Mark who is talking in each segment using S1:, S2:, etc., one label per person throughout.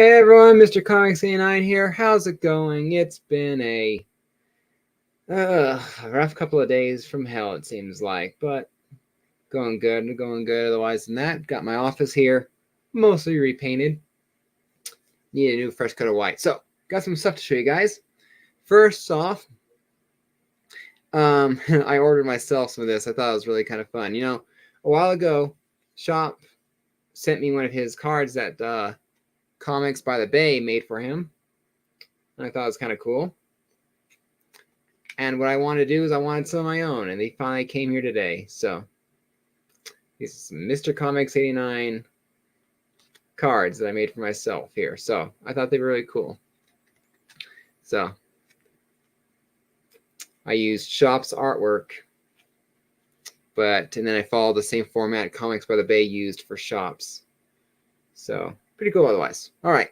S1: Hey everyone, Mr. Comics 89 here. How's it going? It's been a rough couple of days from hell, it seems like, but going good. Otherwise than that, got my office here, mostly repainted. Need a new fresh coat of white. So, got some stuff to show you guys. First off, I ordered myself some of this. I thought it was really kind of fun. You know, a while ago, Shop sent me one of his cards that Comics by the Bay made for him. And I thought it was kind of cool. And what I wanted to do is I wanted some of my own, and they finally came here today. So these are some Mr. Comics 89 cards that I made for myself here. So I thought they were really cool. So I used Shop's artwork, and then I followed the same format Comics by the Bay used for Shop's. So pretty cool otherwise. All right.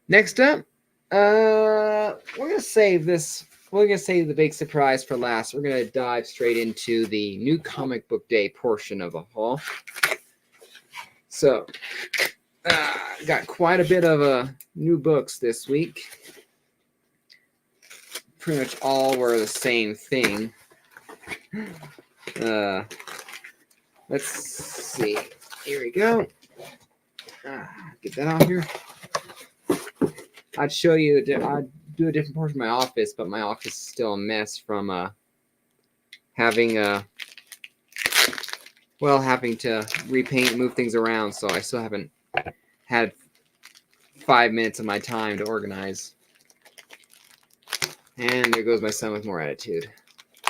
S1: Next up, we're gonna save this. We're gonna save the big surprise for last. We're gonna dive straight into the new comic book day portion of the haul. So, got quite a bit of new books this week. Pretty much all were the same thing. Let's see. Here we go. Get that out here. I'd show you. I'd do a different portion of my office, but my office is still a mess from having to repaint and move things around. So I still haven't had 5 minutes of my time to organize. And there goes my son with more attitude.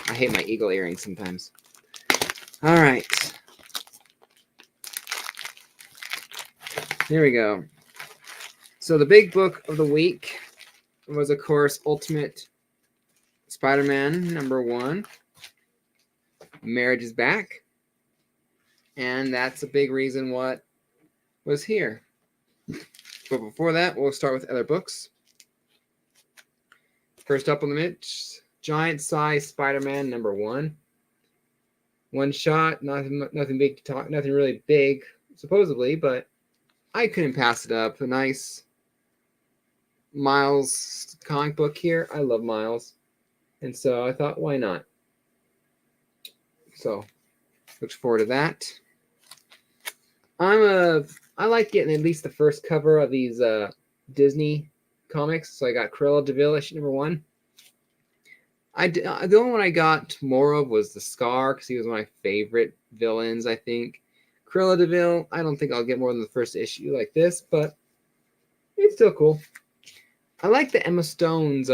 S1: I hate my eagle earrings sometimes. All right. Here we go. So the big book of the week was, of course, Ultimate Spider-Man #1. Marriage is Back. And that's a big reason what was here. But before that, we'll start with other books. First up on the list, Giant Size Spider-Man #1. One shot, nothing big to talk, nothing really big, supposedly, but I couldn't pass it up. A nice Miles comic book here. I love Miles. And so I thought, why not? So, look forward to that. I like getting at least the first cover of these Disney comics. So I got Cruella de Vil issue #1. The only one I got more of was the Scar, because he was one of my favorite villains, I think. Cruella de Vil, I don't think I'll get more than the first issue like this, but it's still cool. I like the Emma Stone's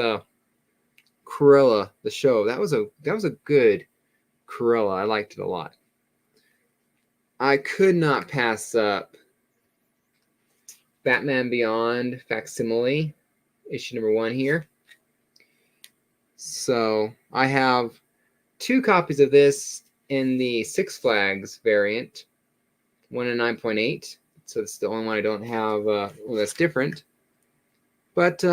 S1: Cruella, the show. That was a good Cruella. I liked it a lot. I could not pass up Batman Beyond Facsimile, issue #1 here. So I have 2 copies of this in the Six Flags variant, 1 in 9.8. So it's the only one I don't have. That's different. But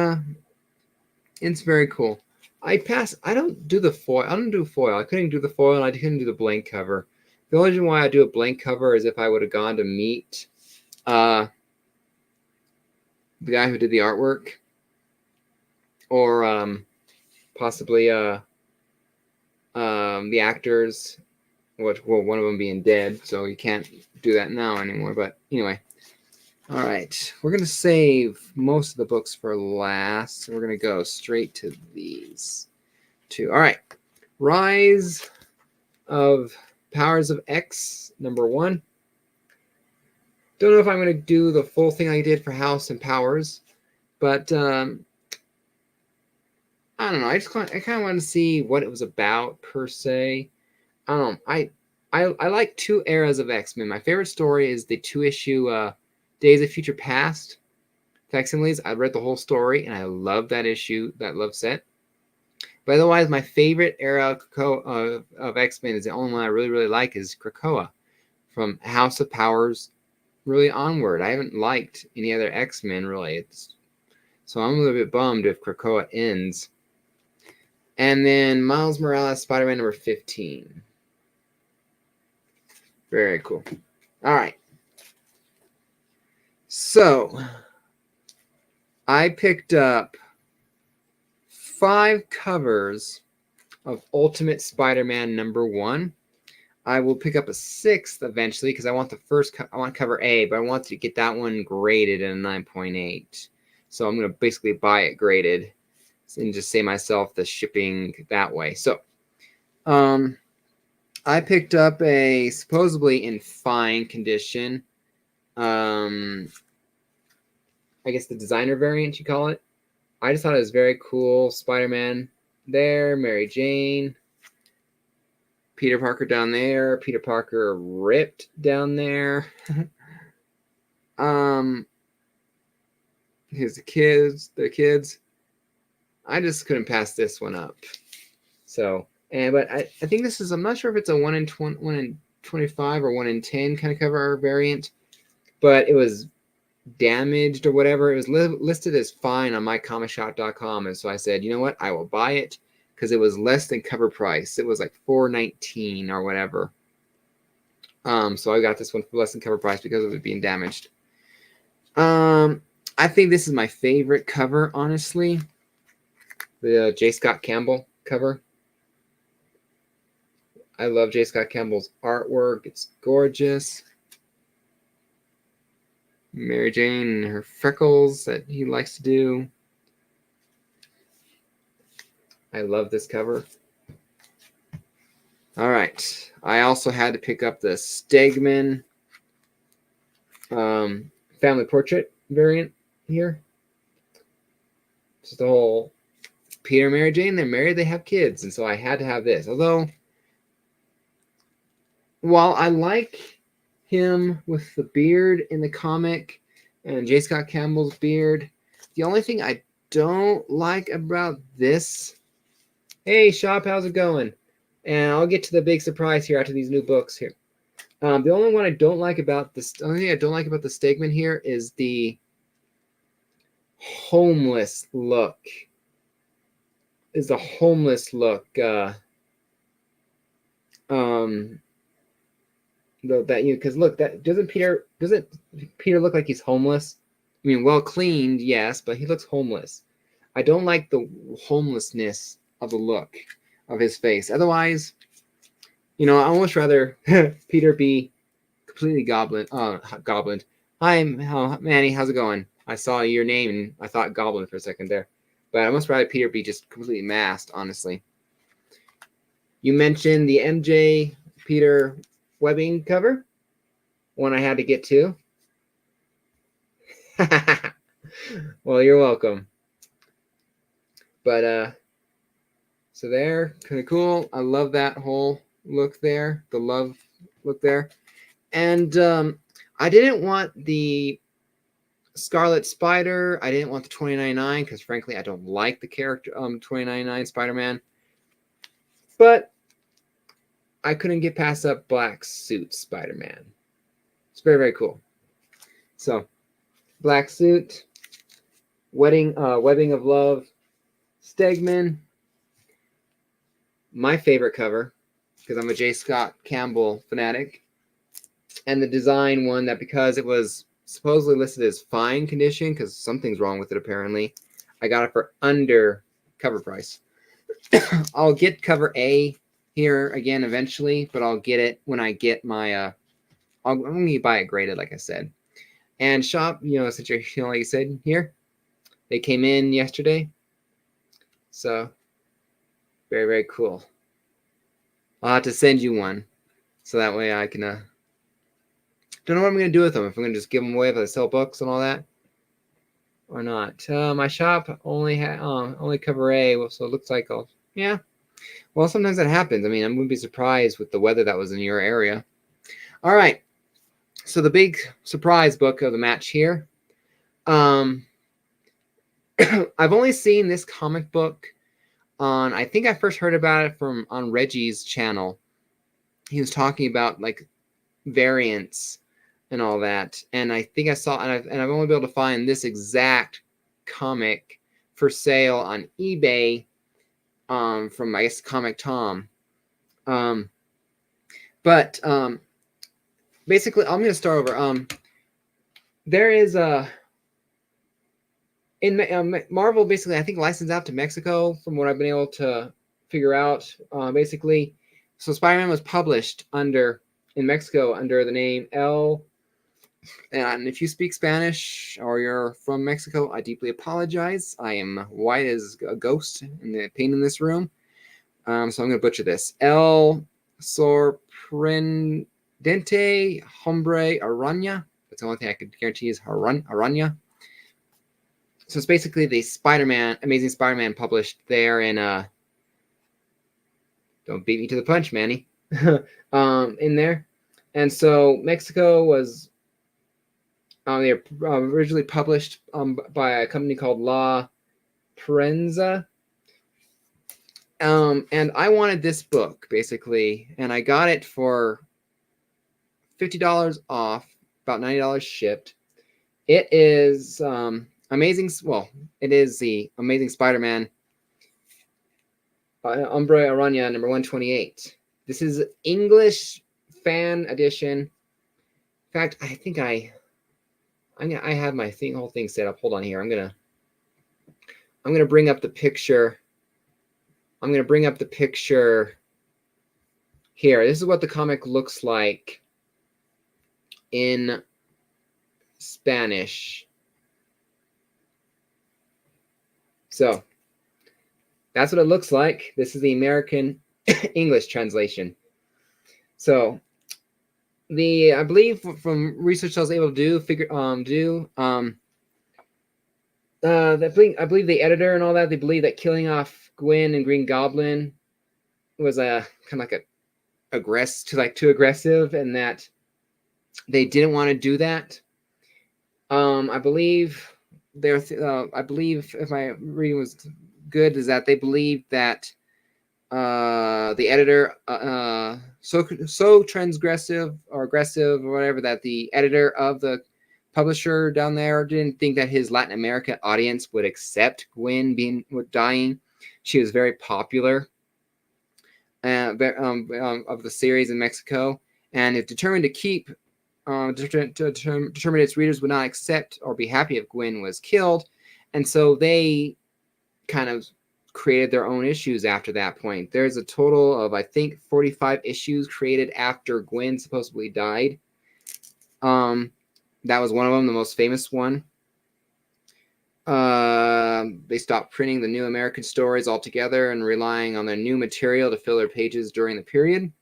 S1: it's very cool. I don't do the foil. I don't do foil. I couldn't do the foil, and I couldn't do the blank cover. The only reason why I do a blank cover is if I would have gone to meet the guy who did the artwork, or possibly the actors. Well, one of them being dead, so you can't do that now anymore. But anyway. All right, we're going to save most of the books for last. So we're going to go straight to these 2. All right, Rise of Powers of X #1. Don't know if I'm going to do the full thing I did for House and Powers, but I don't know. I kind of wanted to see what it was about per se. I don't know. I like 2 eras of X-Men. My favorite story is the 2-issue Days of Future Past facsimiles. I read the whole story, and I love that issue, that love set. But otherwise, my favorite era of X-Men is the only one I really, really like is Krakoa. From House of Powers really onward. I haven't liked any other X-Men, really. So I'm a little bit bummed if Krakoa ends. And then Miles Morales, Spider-Man #15. Very cool. All right. So, I picked up 5 covers of Ultimate Spider-Man #1. I will pick up a 6th eventually because I want I want cover A, but I want to get that one graded at a 9.8. So I'm going to basically buy it graded and just save myself the shipping that way. So I picked up a supposedly in fine condition, I guess the designer variant you call it. I just thought it was very cool. Spider-Man there, Mary Jane, Peter Parker down there, Peter Parker ripped down there. Here's the kids. I just couldn't pass this one up. So, but I think this is, I'm not sure if it's a 1 in 20, 1 in 25 or 1 in 10 kind of cover variant, but it was damaged or whatever. It was listed as fine on mycomicshop.com, and so I said, you know what, I will buy it because it was less than cover price. It was like $4.19 or whatever. So I got this one for less than cover price because of it being damaged. I think this is my favorite cover, honestly. The J. Scott Campbell cover. I love J. Scott Campbell's artwork. It's gorgeous. Mary Jane and her freckles that he likes to do. I love this cover. All right. I also had to pick up the Stegman family portrait variant here. Just the whole Peter and Mary Jane, they're married, they have kids, and so I had to have this. Although, while I like him with the beard in the comic and J. Scott Campbell's beard, the only thing I don't like about this... Hey, Shop, how's it going? And I'll get to the big surprise here after these new books here. The only one I don't like about this, the only thing I don't like about the Stegman here is the homeless look. Is the homeless look. Because look, that doesn't Peter look like he's homeless? I mean, well cleaned, yes, but he looks homeless. I don't like the homelessness of the look of his face. Otherwise, I almost rather Peter be completely goblin. Hi, Manny, how's it going? I saw your name and I thought goblin for a second there. But I almost rather Peter be just completely masked, honestly. You mentioned the MJ Peter webbing cover. One I had to get to. Well, you're welcome. But so there, kind of cool. I love that whole look there, the love look there. And I didn't want the Scarlet Spider. I didn't want the 2099 because frankly I don't like the character 2099 Spider-Man. But I couldn't get past that black suit Spider-Man. It's very, very cool. So, black suit, webbing of love, Stegman. My favorite cover, because I'm a J. Scott Campbell fanatic. And the design one that, because it was supposedly listed as fine condition, because something's wrong with it apparently, I got it for under cover price. I'll get cover A here again eventually, but I'll get it when I get my I'm going to buy it graded, like I said. And Shop, since you're, like I said, here, they came in yesterday. So, very, very cool. I'll have to send you one. So that way I can, don't know what I'm going to do with them. If I'm going to just give them away if I sell books and all that. Or not. My shop only cover A, so it looks like yeah. Well, sometimes that happens. I mean, I'm going to be surprised with the weather that was in your area. All right. So the big surprise book of the match here. I've only seen this comic book on, I think I first heard about it on Reggie's channel. He was talking about like variants and all that. And I think I saw, and I've only been able to find this exact comic for sale on eBay from, I guess, Comic Tom. Basically, I'm going to start over. There is in Marvel, basically, I think licensed out to Mexico, from what I've been able to figure out. Basically, so Spider-Man was published in Mexico under the name L. And if you speak Spanish or you're from Mexico, I deeply apologize. I am white as a ghost in the paint in this room. So I'm going to butcher this. El sorprendente hombre araña. That's the only thing I could guarantee is araña. So it's basically the Amazing Spider-Man published there in don't beat me to the punch, Manny. In there. And so Mexico was they were originally published by a company called La Prensa. And I wanted this book, basically, and I got it for $50 off, about $90 shipped. It is amazing. Well, it is the Amazing Spider-Man Hombre Araña number 128. This is English fan edition. In fact, I think I have my whole thing set up. Hold on here. I'm gonna bring up the picture. I'm gonna bring up the picture here. This is what the comic looks like in Spanish. So that's what it looks like. This is the American English translation. So I believe from research I was able to I believe the editor and all that, they believe that killing off Gwen and Green Goblin was kind of like too aggressive, and that they didn't want to do that. I believe if my reading was good, is that they believe that the editor so transgressive or aggressive or whatever, that the editor of the publisher down there didn't think that his Latin American audience would accept Gwen dying. She was very popular of the series in Mexico, and it determined to keep determined its readers would not accept or be happy if Gwen was killed, and so they kind of created their own issues after that point. There's a total of, I think, 45 issues created after Gwen supposedly died. That was one of them, the most famous one. They stopped printing the New American stories altogether and relying on their new material to fill their pages during the period.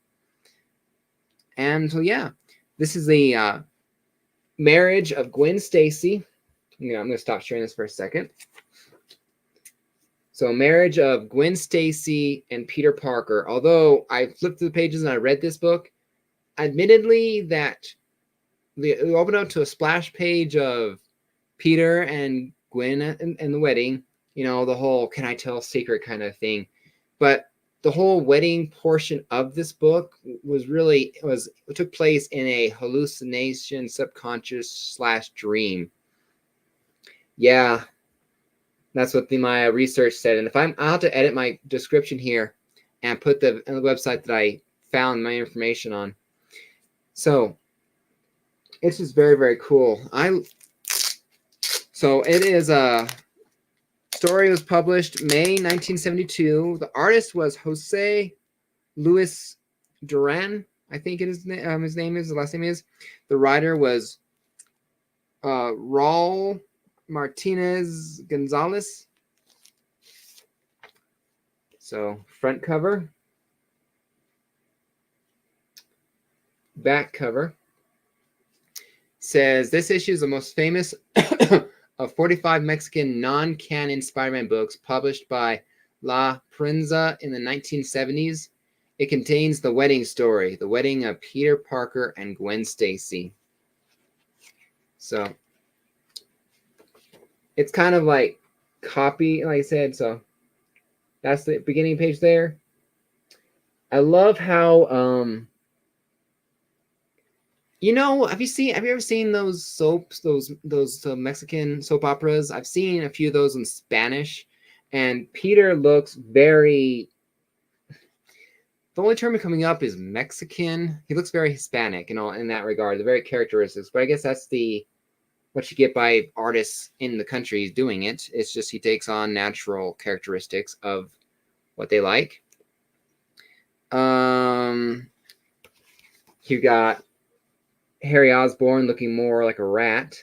S1: And so, yeah, this is the marriage of Gwen Stacy. I'm going to stop sharing this for a second. So, marriage of Gwen Stacy and Peter Parker. Although I flipped through the pages and I read this book, admittedly, that we open up to a splash page of Peter and Gwen and the wedding. You know, the whole "can I tell a secret" kind of thing. But the whole wedding portion of this book took place in a hallucination, subconscious / dream. Yeah. That's what my research said. And I'll have to edit my description here and put the website that I found my information on. So it's just very, very cool. So it is a story was published May 1972. The artist was Jose Luis Duran, I think his name is. The last name is. The writer was Raul Martinez Gonzalez. So front cover, back cover says this issue is the most famous of 45 Mexican non-canon Spider-Man books published by La Prensa in the 1970s. It contains the wedding story, the wedding of Peter Parker and Gwen Stacy. So it's kind of like copy, like I said. So that's the beginning page there. I love how have you ever seen those soaps, those Mexican soap operas? I've seen a few of those in Spanish, and Peter looks very, the only term coming up is Mexican. He looks very Hispanic, in that regard. They're very characteristics, but I guess that's what you get by artists in the country doing it. It's just he takes on natural characteristics of what they like. You got Harry Osborn looking more like a rat.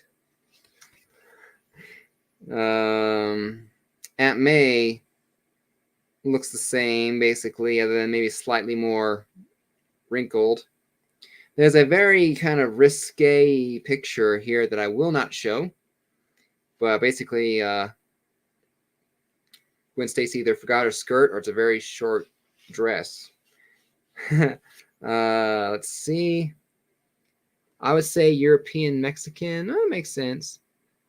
S1: Aunt May looks the same, basically, other than maybe slightly more wrinkled. There's a very kind of risque picture here that I will not show. But basically, Gwen Stacy either forgot her skirt or it's a very short dress. Let's see. I would say European Mexican. Oh, makes sense.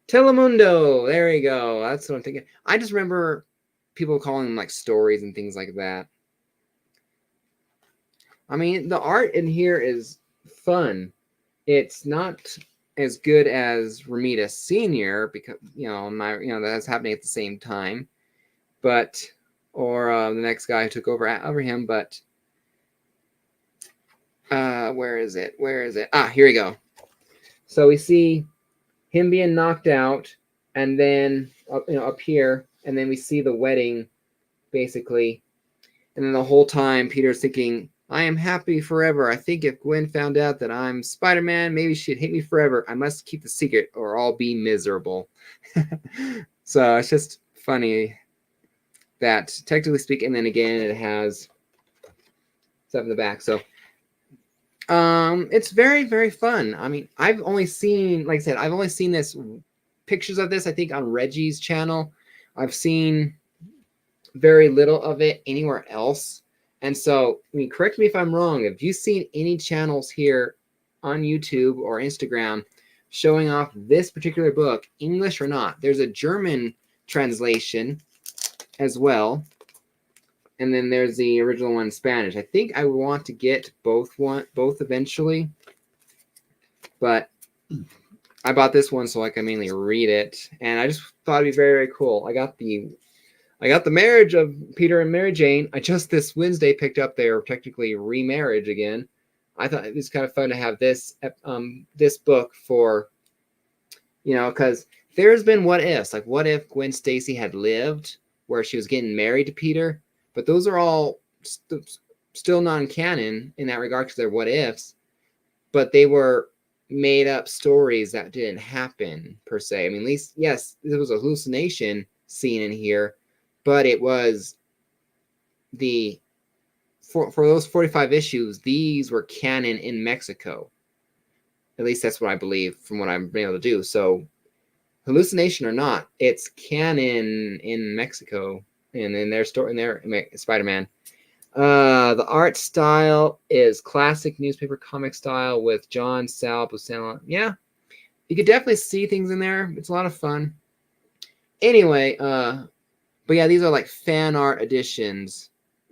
S1: Telemundo. There you go. That's what I'm thinking. I just remember people calling them like stories and things like that. I mean, the art in here is fun. It's not as good as Ramita Senior because that's happening at the same time, but or the next guy who took over him. But where is it? Ah, here we go. So we see him being knocked out, and then up here, and then we see the wedding, basically, and then the whole time Peter's thinking, I am happy forever. I think if Gwen found out that I'm Spider-Man, maybe she'd hate me forever. I must keep the secret or I'll be miserable. So it's just funny that, technically speaking, and then again, it has stuff in the back. So it's very, very fun. I mean, I've only seen, like I said, I've only seen pictures of this, I think, on Reggie's channel. I've seen very little of it anywhere else. And so, I mean, correct me if I'm wrong. Have you seen any channels here on YouTube or Instagram showing off this particular book, English or not? There's a German translation as well. And then there's the original one in Spanish. I think I would want to get both eventually. But I bought this one so I can mainly read it. And I just thought it'd be very, very cool. I got the marriage of Peter and Mary Jane. I just this Wednesday picked up their technically remarriage again. I thought it was kind of fun to have this book for, because there's been what ifs. Like, what if Gwen Stacy had lived where she was getting married to Peter? But those are all still non-canon in that regard because they're what ifs. But they were made up stories that didn't happen per se. I mean, at least, yes, there was a hallucination scene in here, but it was for those 45 issues, these were canon in Mexico. At least that's what I believe from what I've been able to do. So hallucination or not, it's canon in Mexico and in their story, in their Spider-Man. The art style is classic newspaper comic style with John Sal Buscema. Yeah, you could definitely see things in there. It's a lot of fun. Anyway, but yeah, these are like fan art editions.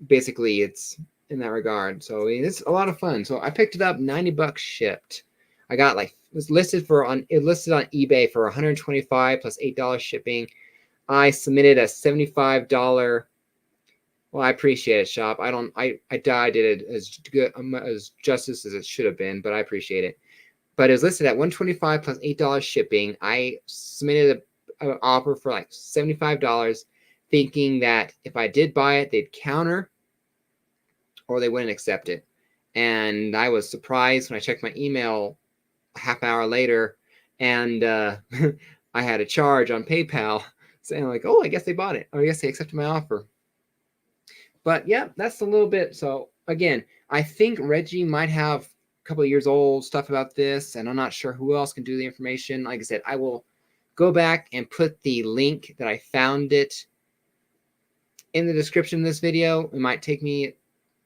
S1: Basically, it's in that regard. So it's a lot of fun. So I picked it up, $90 shipped. I got it listed on eBay for $125 plus $8 shipping. I submitted a $75. Well, I appreciate it, shop. I did it as good as justice as it should have been, but I appreciate it. But it was listed at $125 plus $8 shipping. I submitted an offer for like $75, thinking that if I did buy it, they'd counter or they wouldn't accept it. And I was surprised when I checked my email a half hour later, and I had a charge on PayPal saying like, oh, I guess they bought it. Or I guess they accepted my offer. But yeah, that's a little bit. So again, I think Reggie might have a couple of years old stuff about this, and I'm not sure who else can do the information. Like I said, I will go back and put the link that I found it in the description of this video. It might take me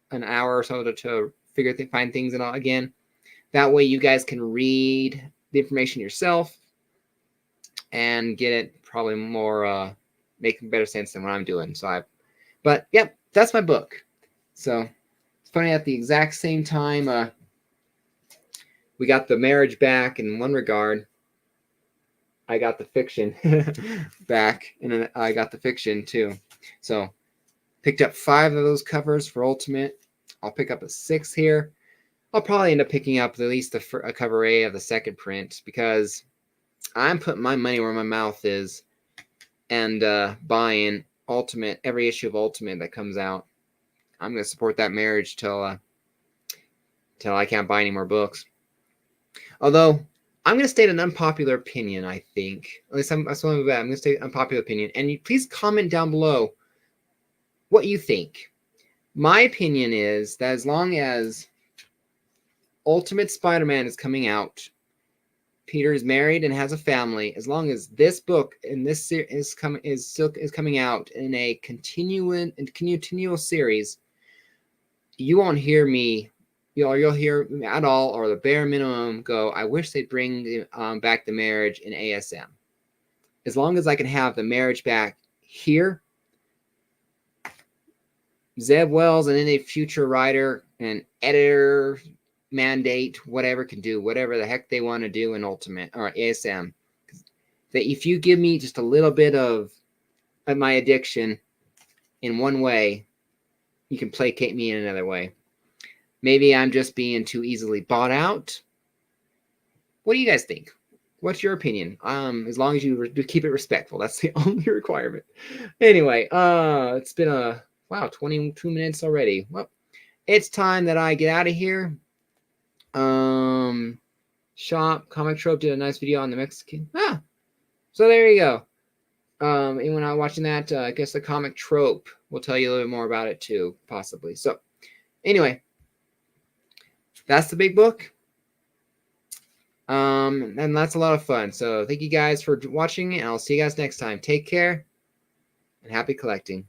S1: an hour or so to find things and all again. That way you guys can read the information yourself and get it probably more making better sense than what I'm doing. But yep, that's my book. So it's funny, at the exact same time we got the marriage back in one regard. I got the fiction back, and then I got the fiction too. So picked up 5 of those covers for Ultimate. I'll pick up a 6th here. I'll probably end up picking up at least a cover A of the second print because I'm putting my money where my mouth is and buying Ultimate, every issue of Ultimate that comes out. I'm going to support that marriage till I can't buy any more books. Although, I'm going to state an unpopular opinion, I think. At least that's what I'm about. I'm going to state an unpopular opinion. And please comment down below what you think. My opinion is that as long as Ultimate Spider-Man is coming out, Peter is married and has a family, as long as this book and this series is coming out in a continual series, you won't hear me, you'll hear me at all, or the bare minimum go, I wish they'd bring back the marriage in ASM. As long as I can have the marriage back here, Zeb Wells and any future writer and editor mandate, whatever, can do whatever the heck they want to do in Ultimate or ASM. That if you give me just a little bit of my addiction in one way, you can placate me in another way. Maybe I'm just being too easily bought out. What do you guys think? What's your opinion? As long as you keep it respectful, that's the only requirement. Anyway, it's been a 22 minutes already. Well, it's time that I get out of here. Shop Comic Trope did a nice video on the Mexican. So there you go. Anyone not watching that, I guess the Comic Trope will tell you a little bit more about it too, possibly. So, anyway, that's the big book. And that's a lot of fun. So thank you guys for watching, and I'll see you guys next time. Take care, and happy collecting.